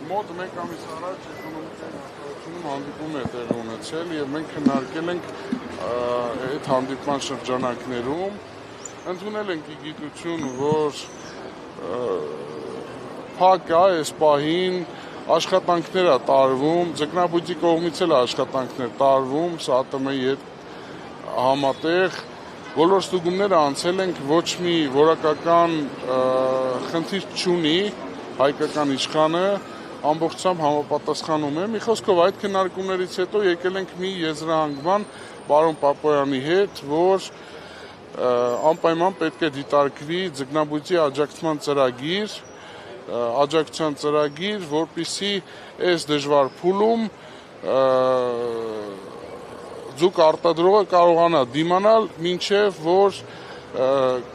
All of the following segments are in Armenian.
Մոտ մեկ ամիս առաջ էկոնոմիկայի նախարարությունում հանդիպում է տեղի ունեցել եւ մենք քննարկել ենք այդ հանդիպման շրջանակներում ընդունել ենք ի գիտություն, որ փակ է այս պահին աշխատանքներ է տարվում, ձկնաբույծի կողմից էլ աշխատանքներ տարվում, ՍԱՏՄ-ի հետ համատեղ բոլոր ստուգումները անցել ենք, ոչ մի որակական խնդիր չունի հայկական իշխանը ամբողջությամբ համապատասխանում է։ Մի խոսքով այդ քննարկումներից հետո եկել ենք մի եզրահանգման պարոն Պապոյանի հետ, որ անպայման պետք է դիտարկվի ձկնաբույծի աջակցության ծրագիր, որպեսզի այս դժվար փուլում ձուկ արտադրողը կարողանա դիմանալ, մինչև որ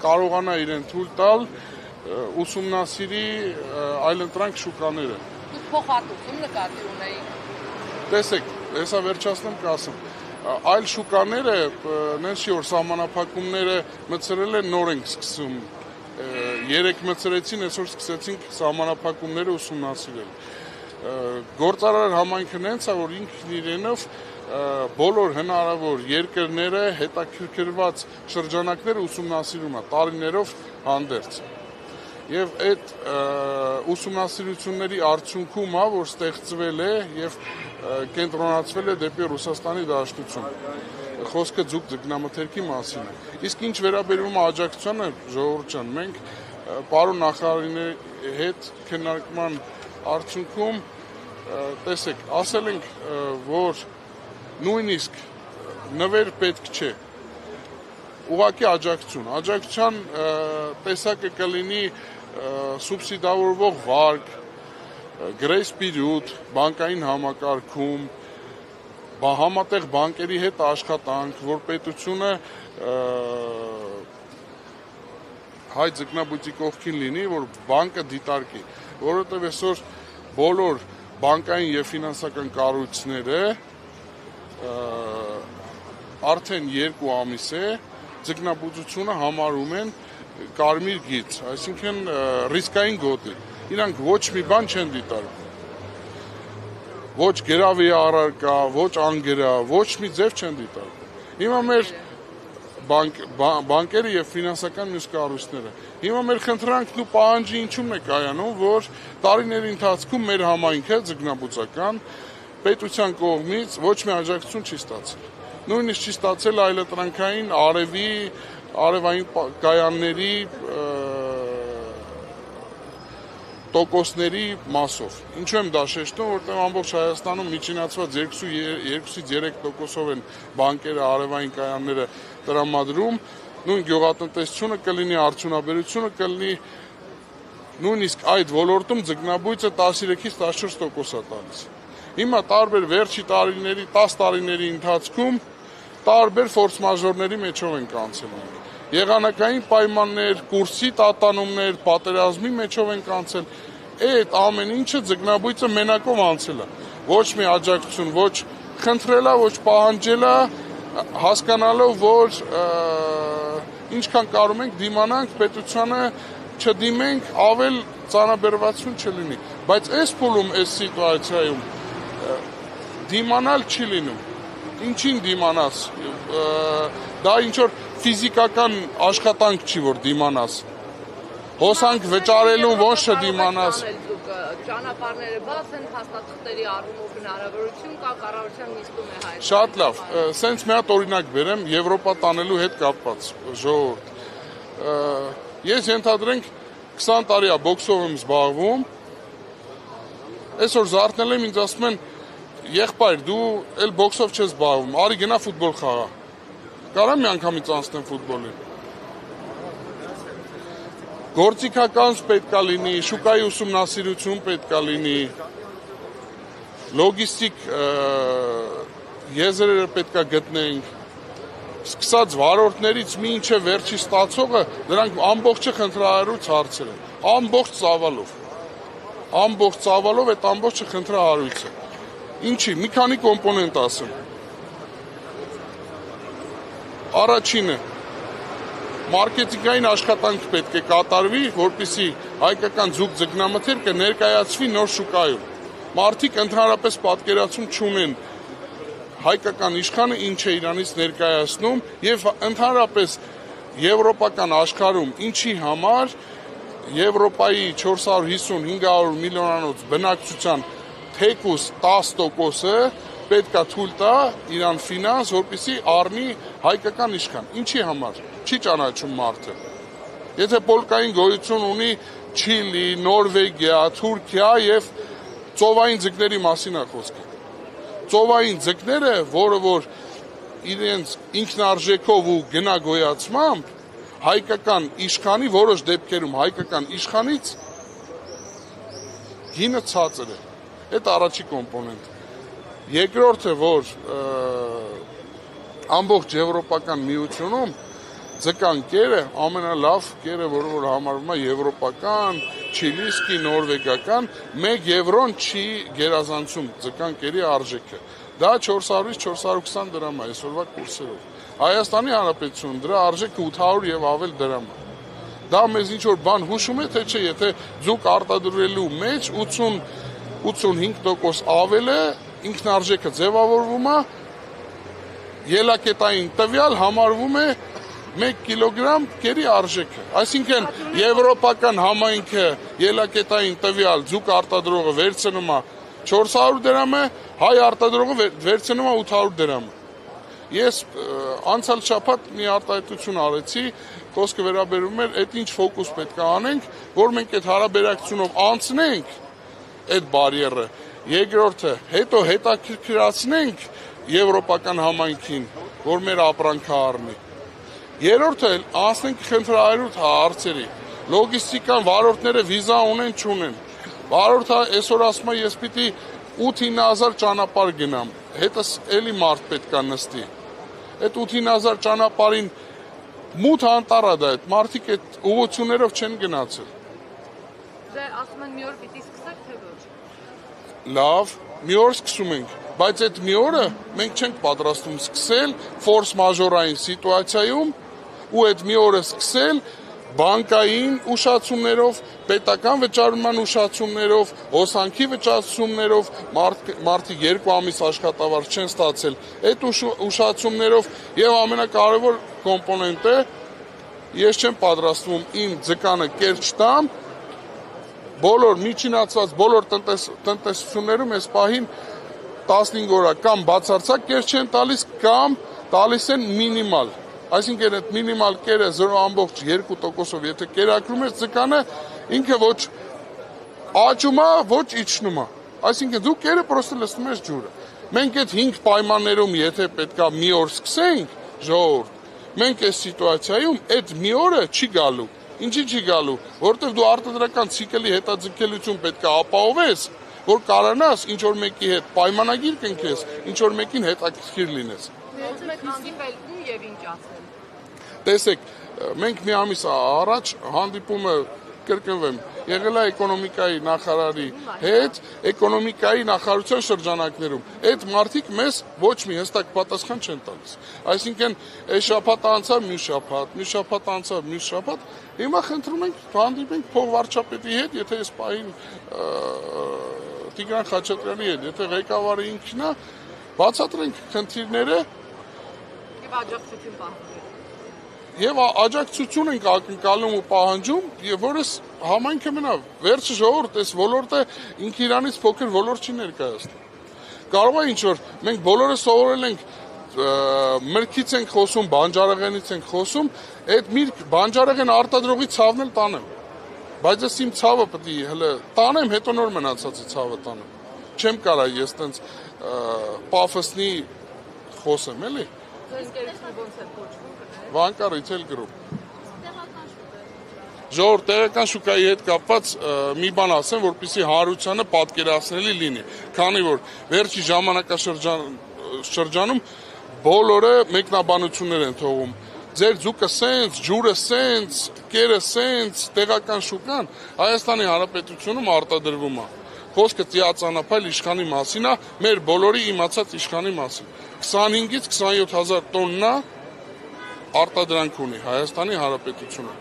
կարողանա իրեն թույլ տալ ուսումնասիրի այլընտրանք շուկաները։ Դուք փոխհատուցում նկատի ունեիք։ Տեսեք, հեսա վերջացնեմ կասեմ, այլ շուկաները, նենց չի որ սահմանափակումները մտցրել են, նոր ենք սկսում, երեք մտցրեցին, այսօր սկսեցինք սահմանափակումները ուսումնասիրել։ Գործարար համայնքը նենց է, որ ինքն իրենով բոլոր հնարավոր երկրները հետաքրքրված շրջանակները ուսումնասիրում է տարիներով հանդերձ։ Եվ այդ ուսումնասիրությունների արդյունքում է, որ ստեղծվել է եւ կենտրոնացվել է դեպի Ռուսաստանի Դաշտություն։ Խոսքը ձուկ ձկնամթերքի մասին է։ Իսկ ինչ վերաբերում է աջակցությանը, ժողովուրդ ջան, մենք պարոն նախարարի հետ քննարկման արդյունքում տեսեք, ասել ենք, որ նույնիսկ նվեր պետք չէ, ուղղակի աջակցության տեսակը կլինի սուբսիդավորվող վարկ, գրեյս պիրիոդ, բանկային համակարգում, համատեղ բանկերի հետ աշխատանք, որ պետությունը հայ ձկնաբույծի կողքին լինի, որ բանկը դիտարկի, որովհետև այսօր բոլոր բանկային եւ ֆինանսական կառույցները արդեն 2 ամիս է ձկնաբուծությունը համարում են կարմիր գիծ, այսինքն ռիսկային գոտի։ Իրանք ոչ մի բան չեն դիտարկում։ Ոչ գրավի առարկա, ոչ անգրա, ոչ մի ձև չեն դիտարկում։ Հիմա մեր բանկերը եւ ֆինանսական մյուս կառույցները։ Հիմա մեր խնդրանքն ու պահանջը ինչու՞մն է կայանում, որ տարիների ընթացքում մեր համայնքը ձկնաբուծական պետության կողմից ոչ մի աջակցություն չի ստացել։ Նույնիսկ չի ստացել այլընտրանքային արևային կայանների տոկոսների մասով։ Ինչու եմ դա շեշտում, որտեղ ամբողջ Հայաստանում միջինացված 2-ից 3% են բանկերը, արևային կայանները տրամադրում, նույն գյուղատնտեսությունը կլինի, արդյունաբերությունը կլինի, նույնիսկ այդ ոլորտում ձկնաբույծը 13-ից 14% է տալիս։ Հիմա տարբեր վերջի տարիների, 10 տարիների ընթացքում տարբեր ֆորս մաժորների մեջով ենք անցել։ Եղանակային պայմաններ, կուրսի տատանումներ, պատերազմի մեջով ենք անցել։ Այդ ամեն ինչը ձկնաբույծը մենակով անցել է։ Ոչ մի աջակցություն, ոչ խնդրելա, ոչ պահանջելա, հասկանալով, որ ինչքան կարող ենք դիմանանք պետությանը, չդիմենք, ավել ծանրաբերվածություն չլինի։ Բայց այս փուլում, այս սիտուացիայում դիմանալ չի լինում։ Ինչին դիմանաս։ Դա ինչ-որ ֆիզիկական աշխատանք չի, որ դիմանաս։ Հոսանք վճարելու ոչ չդիմանաս։ Ճանապարհները բաց են, փաստաթղթերի առումով հնարավորություն կա, կառավարության նիստում է հայտնել։ Շատ լավ, սենց մի հատ օրինակ բերեմ Եվրոպա տանելու հետ կապված, ժողովուրդ։ Ես ենթադրենք 20 տարի է բոքսով եմ զբաղվում, այսօր զարթնել եմ, ինձ ասում են, եղբայր, դու էլ բոքսով չես զբաղվում, արի գնա ֆուտբոլ խաղա։ Կարամ մի անգամից անցնեմ ֆուտբոլին։ Գործիքական պետք է լինի, շուկայի ուսումնասիրություն պետք է լինի, լոգիստիկ եզրերը պետք է գտնենք, սկսած վարորդներից մինչև վերջի ստացողը, դրանք ամբողջը խնդրահարույց հարցեր են, ամբողջ ծավալով այդ ամբողջը խնդրահարույց է։ Ինչի, մի քանի կոմպոնենտ ասեմ։ Առաջինը, մարքեթինգային աշխատանք պետք է կատարվի, որպեսզի հայկական ձուկ ձկնամթերքը ներկայացվի նոր շուկայում։ մարդիկ ընդհանրապես պատկերացում չունեն հայկական իշխանը ինչ է իրանից ներկայացնում եւ ընդհանրապես եվրոպական աշխարհում ինչի համար Եվրոպայի 450-500 միլիոնանոց բնակչության թեկուզ 10%-ը պետք է թույլ տա Իրան ֆինանս, որպեսզի առնի հայկական իշխան։ Ինչի համար։ Չի ճանաչում մարդը։ Եթե Պոլկային գոյություն ունի Չիլի, Նորվեգիա, Թուրքիա եւ ծովային ձկների մասին է խոսքը։ Ծովային ձկները, որը որ իրենց ինքնարժեքով ու գնագոյացմամբ հայկական իշխանի որոշ դեպքերում հայկական իշխանից գինը ցածր է։ Այդ առաջի կոմպոնենտը։ Երկրորդը, որ ամբողջ եվրոպական միությունում ձկան կերը ամենալավ կերը, որը համարվում է եվրոպական, չիլիսկի, նորվեգական, 1 եվրոն չի գերազանցում ձկան կերի արժեքը։ Դա 400-420 դրամ է այսօրվա կուրսերով։ Հայաստանի Հանրապետություն դրա արժեքը 800 եւ ավել դրամ է։ Դա մեզ ինչ որ բան հուշում է, թե չէ, եթե ձուկ արտադրելու մեջ 80-85% ավելը ինքնարժեքը ձևավորվում է, ելակետային տվյալ համարվում է 1 կիլոգրամ կերի արժեքը։ Այսինքն եվրոպական համայնքը ելակետային տվյալ ձուկ արտադրողը վերցնում է 400 դրամ է, հայ արտադրողը վերցնում է 800 դրամ։ Ես անցյալ շաբաթ մի արտահայտություն արեցի, խոսքը վերաբերում էր այդ ինչ ֆոկուս պետք է անենք, որ մենք այդ հարաբերակցությունով անցնենք այդ բարիերը։ Երկրորդը, հետո հետաքրքրացնենք եվրոպական համայնքին, որ մեր ապրանքը առնի։ Երրորդը անցնենք խնդրահարույց հարցերի։ Լոգիստիկան վարորդները վիզա ունեն, չունեն։ Վարորդը այսօր ասում է, ես պիտի 8-9 ճանապարհ գնամ։ Հետս էլի մարդ պետք է նստի։ Այդ 8-9 ճանապարհին մութ անտառ է դա, այդ մարդիկ այդ ուղղություններով չեն գնացել։ Դե ասում են մի օր պիտի սկսեք, թե ոչ։ Լավ, մի օր սկսում ենք, բայց այդ մի օրը մենք չենք պատրաստվում սկսել ֆորս մաժորային սիտուացիայում ու այդ մի օրը սկսել բանկային ուշացումներով, պետական վճարման ուշացումներով, հոսանքի վճարումներով, մարդիկ 2 ամիս աշխատավարձ չեն ստացել, այդ ուշացումներով եւ ամենակարևոր կոմպոնենտը ես չեմ պատրաստվում իմ ձկանը կերճ տամ, բոլոր միջինացված բոլոր տնտեսություններում այս պահին 15 օր կամ բացարձակ կերճ չեն տալիս կամ տալիս են մինիմալ։ Այսինքն այդ մինիմալ կերը 0.2%-ով եթե կերակրում ես ձկանը, ինքը ոչ աճում է, ոչ իջնում է։ Այսինքն դու կերը պրոստը լցնում ես ջուրը։ Մենք այդ 5 պայմաններում եթե պետքա մի օր սկսենք, ժողովուրդ, մենք այս սիտուացիայում այդ մի օրը չի գալու։ Ինչի չի գալու, որովհետև դու արտադրական ցիկլի հետաձգելիություն պետք է ապահովես, որ կարողանաս ինչ որ մեկի հետ պայմանագիր կնքես, ինչ որ մեկին հետաքրքիր լինես։ Միացում եք հանդիպել ու եւ ինչ ասել։ Տեսեք, մենք մի ամիս առաջ հանդիպումը կրկնվեմ, եղել է էկոնոմիկայի նախարարի հետ, էկոնոմիկայի նախարարության շրջանակներում։ Այդ մարդիկ մեզ ոչ մի հստակ պատասխան չեն տալիս։ Այսինքն, այս շաբաթ անցավ, մյուս շաբաթ անցավ, մյուս շաբաթ, հիմա խնդրում ենք հանդիպենք փոխվարչապետի հետ, եթե այս պահին Տիգրան Խաչատրյանի հետ, եթե ղեկավարը ինքն է, բացատրենք խնդիրները եւ աջակցություն պահանջել։ Եվ աջակցություն ենք ակնկալում ու պահանջում, եւ որս համայնքը մնա վերջը ժողովուրդ, այս ոլորտը ինքը իրանից փոքր ոլորտ չի ներկայացնում։ Կարող է ինչ որ մենք բոլորը սովորել ենք մրգից ենք խոսում, բանջարեղենից ենք խոսում, այդ միրգ բանջարեղեն արտադրողի ցավն էլ տանեմ։ Բայց ես իմ ցավը պետք է հələ տանեմ, հետո նոր մնացածի ցավը տանեմ։ Չեմ կարա ես տենց պաֆոսնի խոսեմ, էլի։ Ձեր ընկերությունը ոնց է կոչվում։ Վանկա Retail Group։ Ժողովուրդ, տեղական շուկայի հետ կապված մի բան ասեմ, որպեսզի հանրությանը պատկերացնելի լինի, քանի որ վերջի ժամանակաշրջանում բոլորը մեկնաբանություններ են թողում։ Ձեր ձուկը սենց, ջուրը սենց, կերը սենց, տեղական շուկան Հայաստանի Հանրապետությունում արտադրվում է։ Խոսքը ծիածանապայլ իշխանի մասին է, մեր բոլորի իմացած իշխանի մասին։ 25-ից 27 հազար տոննա արտադրանք ունի Հայաստանի Հանրապետությունը։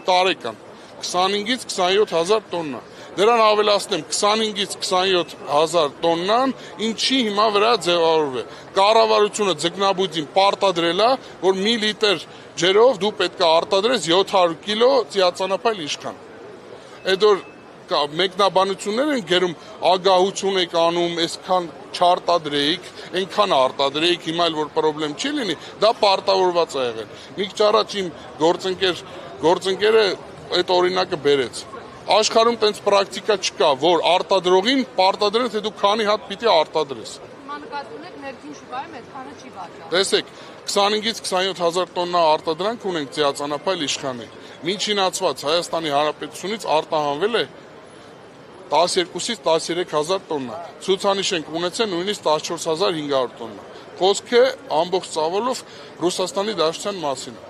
Տարեկան 25-ից 27 հազար տոննա։ Դրան ավելացնեմ 25-ից 27 հազար տոննան, ինչի հիմա վրա ձևավորվել է։ Կառավարությունը ձկնաբույծին պարտադրել է, որ մի լիտր ջերով դու պետք է արտադրես 700 կիլո ծիածանափայլ իշխան։ Այդ որ մեկնաբանություններ են գերում, ագահություն եք անում, այսքան չարտադրեիք, այնքան արտադրեիք, հիմա էլ որ պրոբլեմ չի լինի, դա պարտավորված է եղել։ Մի քիչ առաջ իմ գործընկերը այդ օրինակը բերեց։ Աշխարհում տենց պրակտիկա չկա, որ արտադրողին պարտադրեն, թե դու քանի հատ պիտի արտադրես։ Հիմա նկատի ունեք ներքին շուկայում այդքանը չի վաճառվում։ Տեսեք, 25-ից 27 հազար տոննա արտադրանք ունենք ծիածանափայլ իշխանի։ Միջինացված Հայաստանի Հանրապետությունից արտահանվել է 12-ից 13 հազար տոննա։ Ցուցանիշ ենք ունեցել նույնիսկ 14500 տոննա։ Խոսքը ամբողջ ծավալով Ռուսաստանի Դաշնության մասին է։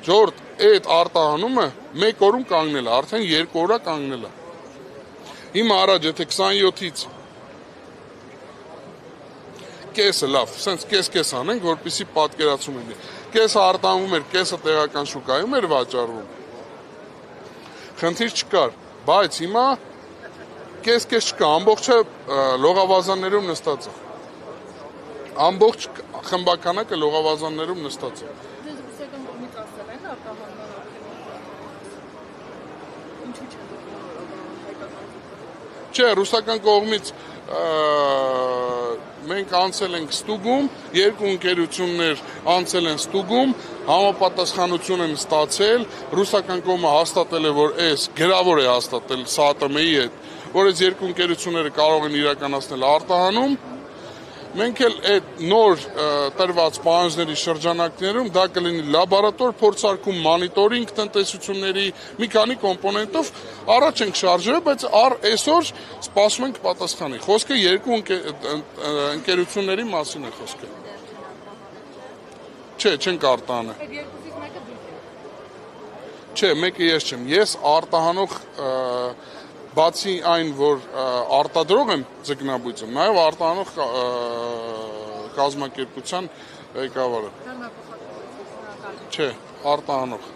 Ժողովուրդ, այդ արտահանումը 1 օրում կանգնել է, արդեն 2 օր է կանգնել է։ Հիմա առաջ եթե 27-ից կեսը լավ, սենց կես անենք, որպեսզի պատկերացում լինի։ Կեսը արտահանվում էր, կեսը տեղական շուկայում էր վաճառվում։ Խնդիր չկար, բայց հիմա կես չկա, ամբողջը լողավազաններում նստած է։ Ամբողջ խմբականակը լողավազաններում նստած է։ Դες ռուսական կողմից ասել են արտահանման ինչու՞ չէ հայկական։ Չէ, ռուսական կողմից մենք անցել ենք ստուգում, երկու ընկերություններ անցել են ստուգում, համապատասխանություն են ստացել, ռուսական կողմը հաստատել է, որ այս գրավոր է հաստատել ՍԱՏՄ-ի հետ, որ այս երկու ընկերությունները կարող են իրականացնել արտահանում։ Մենք էլ այդ նոր տրված պահանջների շրջանակներում դա կլինի լաբորատոր փորձարկում, մոնիտորինգ տնտեսությունների մի քանի կոմպոնենտով առաջ ենք շարժվել, բայց այսօր սպասում ենք պատասխանի։ Խոսքը երկու ընկերությունների մասին է խոսքը։ Չէ, չենք արտահանել։ Այդ երկուսից մեկը դուք եք։ Չէ, մեկը ես չեմ։ Ես արտահանող բացի այն, որ արտադրող եմ ձկնաբույծում, նաև արտահանող կազմակերպության ղեկավարը։ Չէ, արտահանող։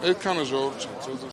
Այդքանը ժողովուրդ չէ։